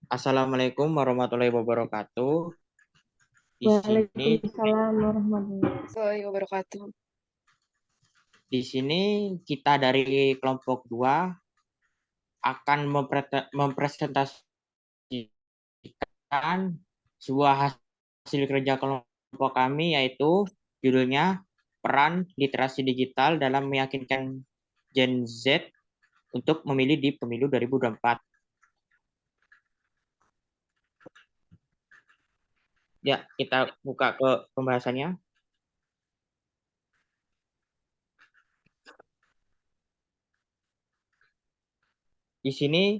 Assalamualaikum warahmatullahi wabarakatuh. Di sini, Waalaikumsalam warahmatullahi wabarakatuh. di sini kita dari kelompok 2 akan mempresentasikan sebuah hasil kerja kelompok kami, yaitu judulnya Peran Literasi Digital dalam Meyakinkan Gen Z untuk memilih di Pemilu 2024. Ya, kita buka ke pembahasannya. Di sini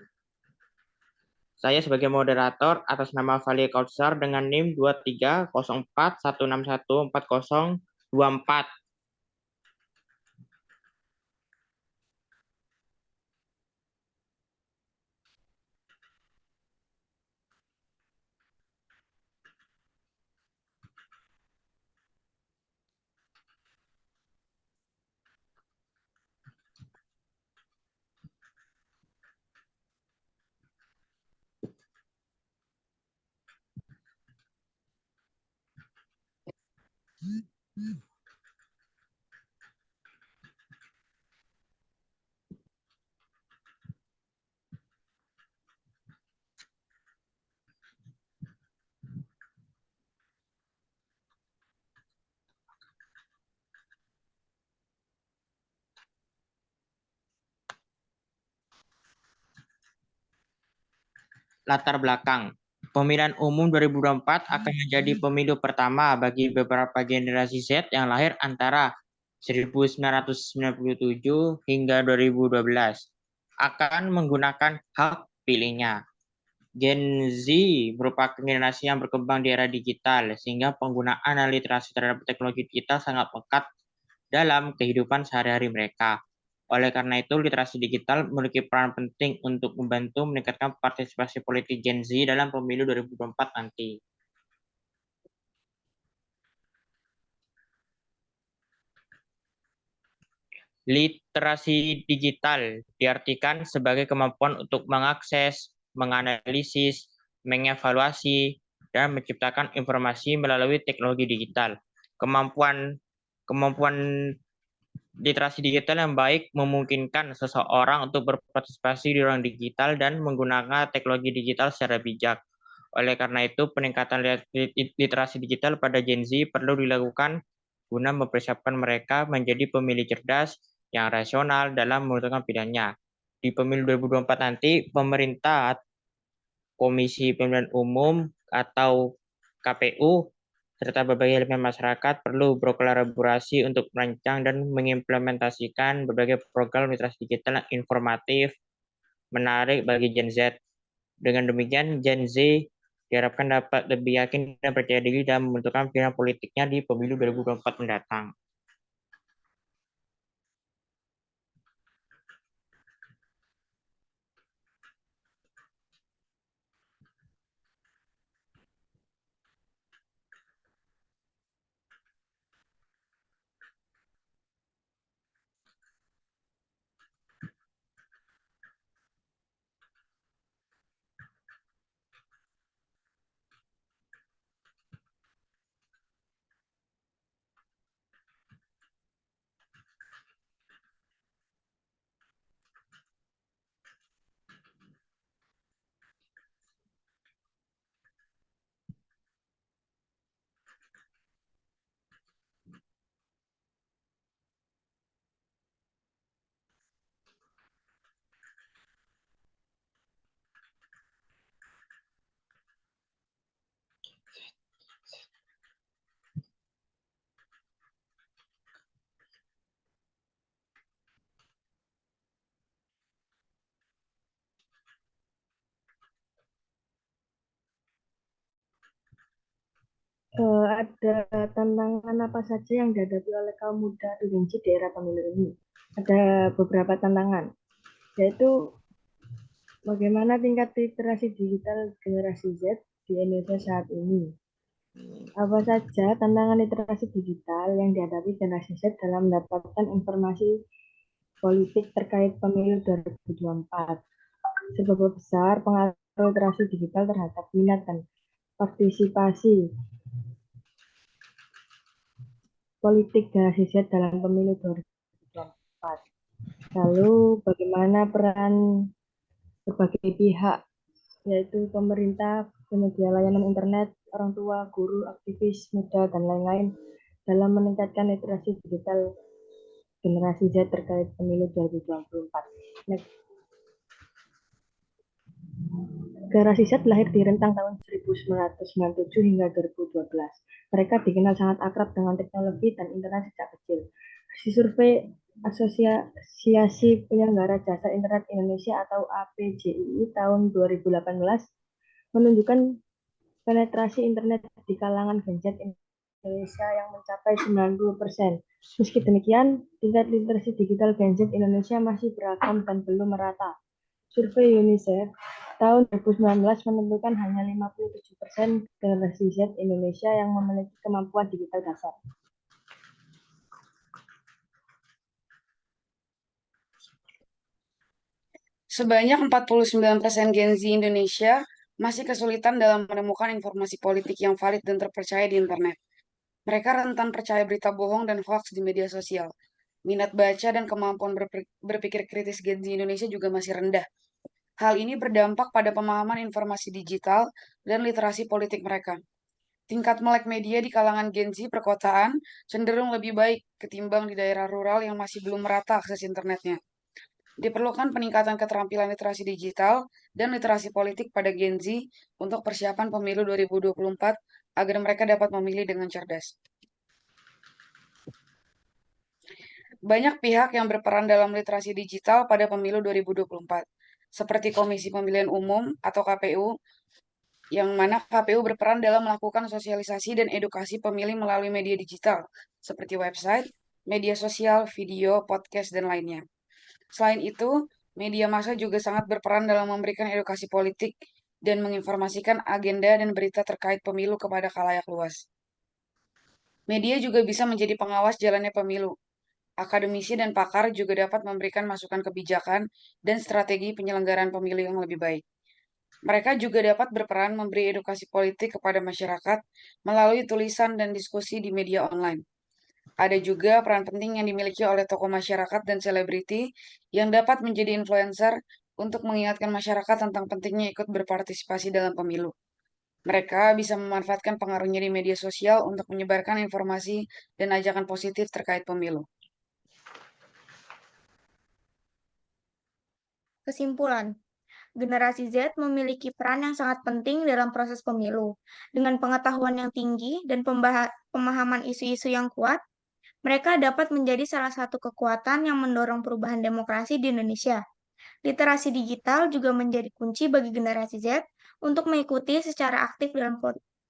saya sebagai moderator atas nama Valia Kautsar dengan NIM 2304161404. Latar belakang. Pemilihan umum 2024 akan menjadi pemilu pertama bagi beberapa generasi Z yang lahir antara 1997 hingga 2012 akan menggunakan hak pilihnya. Gen Z merupakan generasi yang berkembang di era digital, sehingga penggunaan literasi terhadap teknologi digital sangat lekat dalam kehidupan sehari-hari mereka. Oleh karena itu, literasi digital memiliki peran penting untuk membantu meningkatkan partisipasi politik Gen Z dalam pemilu 2024 nanti. Literasi digital diartikan sebagai kemampuan untuk mengakses, menganalisis, mengevaluasi, dan menciptakan informasi melalui teknologi digital. Kemampuan kemampuan literasi digital yang baik memungkinkan seseorang untuk berpartisipasi di ruang digital dan menggunakan teknologi digital secara bijak. Oleh karena itu, peningkatan literasi digital pada Gen Z perlu dilakukan guna mempersiapkan mereka menjadi pemilih cerdas yang rasional dalam menentukan pilihannya. Di pemilu 2024 nanti, pemerintah, Komisi Pemilihan Umum atau KPU serta berbagai elemen masyarakat perlu berkolaborasi untuk merancang dan mengimplementasikan berbagai program literasi digital yang informatif, menarik bagi Gen Z. Dengan demikian, Gen Z diharapkan dapat lebih yakin dan percaya diri dalam menentukan pilihan politiknya di pemilu 2024 mendatang. Ada tantangan apa saja yang dihadapi oleh kaum muda atau Gen Z di era pemilu ini? Ada beberapa tantangan, yaitu bagaimana tingkat literasi digital generasi Z di Indonesia saat ini. Apa saja tantangan literasi digital yang dihadapi generasi Z dalam mendapatkan informasi politik terkait pemilu 2024? Seberapa besar pengaruh literasi digital terhadap minat dan partisipasi politik generasi Z dalam pemilu 2024. Lalu bagaimana peran berbagai pihak, yaitu pemerintah, penyedia layanan internet, orang tua, guru, aktivis muda, dan lain-lain dalam meningkatkan literasi digital generasi Z terkait pemilu 2024. Next. Generasi Z lahir di rentang tahun 1997 hingga 2012. Mereka dikenal sangat akrab dengan teknologi dan internet sejak kecil. Hasil survei Asosiasi Penyelenggara Jasa Internet Indonesia atau APJII tahun 2018 menunjukkan penetrasi internet di kalangan Gen Z Indonesia yang mencapai 90%. Meski demikian, tingkat literasi digital Gen Z Indonesia masih beragam dan belum merata. Survei UNICEF tahun 2019 menentukan hanya 57% generasi Z Indonesia yang memiliki kemampuan digital dasar. Sebanyak 49% Gen Z Indonesia masih kesulitan dalam menemukan informasi politik yang valid dan terpercaya di internet. Mereka rentan percaya berita bohong dan hoax di media sosial. Minat baca dan kemampuan berpikir kritis Gen Z Indonesia juga masih rendah. Hal ini berdampak pada pemahaman informasi digital dan literasi politik mereka. Tingkat melek media di kalangan Gen Z perkotaan cenderung lebih baik ketimbang di daerah rural yang masih belum merata akses internetnya. Diperlukan peningkatan keterampilan literasi digital dan literasi politik pada Gen Z untuk persiapan pemilu 2024 agar mereka dapat memilih dengan cerdas. Banyak pihak yang berperan dalam literasi digital pada pemilu 2024, seperti Komisi Pemilihan Umum atau KPU, yang mana KPU berperan dalam melakukan sosialisasi dan edukasi pemilih melalui media digital, seperti website, media sosial, video, podcast, dan lainnya. Selain itu, media massa juga sangat berperan dalam memberikan edukasi politik dan menginformasikan agenda dan berita terkait pemilu kepada khalayak luas. Media juga bisa menjadi pengawas jalannya pemilu. Akademisi dan pakar juga dapat memberikan masukan kebijakan dan strategi penyelenggaraan pemilu yang lebih baik. Mereka juga dapat berperan memberi edukasi politik kepada masyarakat melalui tulisan dan diskusi di media online. Ada juga peran penting yang dimiliki oleh tokoh masyarakat dan selebriti yang dapat menjadi influencer untuk mengingatkan masyarakat tentang pentingnya ikut berpartisipasi dalam pemilu. Mereka bisa memanfaatkan pengaruhnya di media sosial untuk menyebarkan informasi dan ajakan positif terkait pemilu. Kesimpulan, generasi Z memiliki peran yang sangat penting dalam proses pemilu. Dengan pengetahuan yang tinggi dan pemahaman isu-isu yang kuat, mereka dapat menjadi salah satu kekuatan yang mendorong perubahan demokrasi di Indonesia. Literasi digital juga menjadi kunci bagi generasi Z untuk mengikuti secara aktif dalam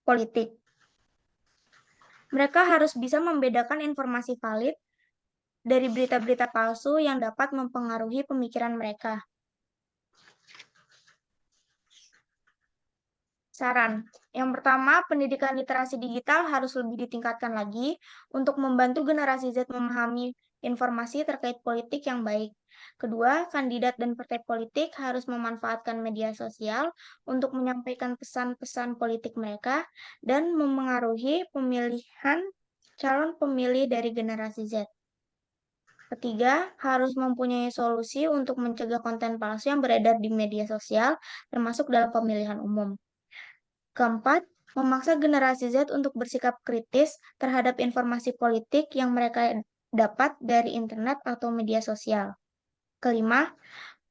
politik. Mereka harus bisa membedakan informasi valid dari berita-berita palsu yang dapat mempengaruhi pemikiran mereka. Saran. Yang pertama, pendidikan literasi digital harus lebih ditingkatkan lagi untuk membantu generasi Z memahami informasi terkait politik yang baik. Kedua, kandidat dan partai politik harus memanfaatkan media sosial untuk menyampaikan pesan-pesan politik mereka dan memengaruhi pemilihan calon pemilih dari generasi Z. Ketiga, harus mempunyai solusi untuk mencegah konten palsu yang beredar di media sosial, termasuk dalam pemilihan umum. Keempat, memaksa generasi Z untuk bersikap kritis terhadap informasi politik yang mereka dapat dari internet atau media sosial. Kelima,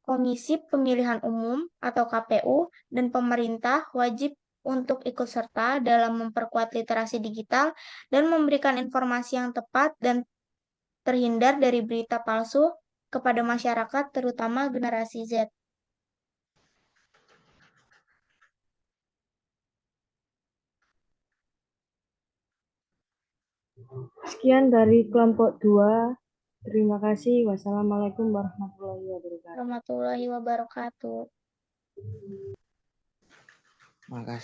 Komisi Pemilihan Umum atau KPU dan pemerintah wajib untuk ikut serta dalam memperkuat literasi digital dan memberikan informasi yang tepat dan terhindar dari berita palsu kepada masyarakat, terutama generasi Z. Sekian dari kelompok 2. Terima kasih. Wassalamualaikum warahmatullahi wabarakatuh. Warahmatullahi wabarakatuh. Makasih.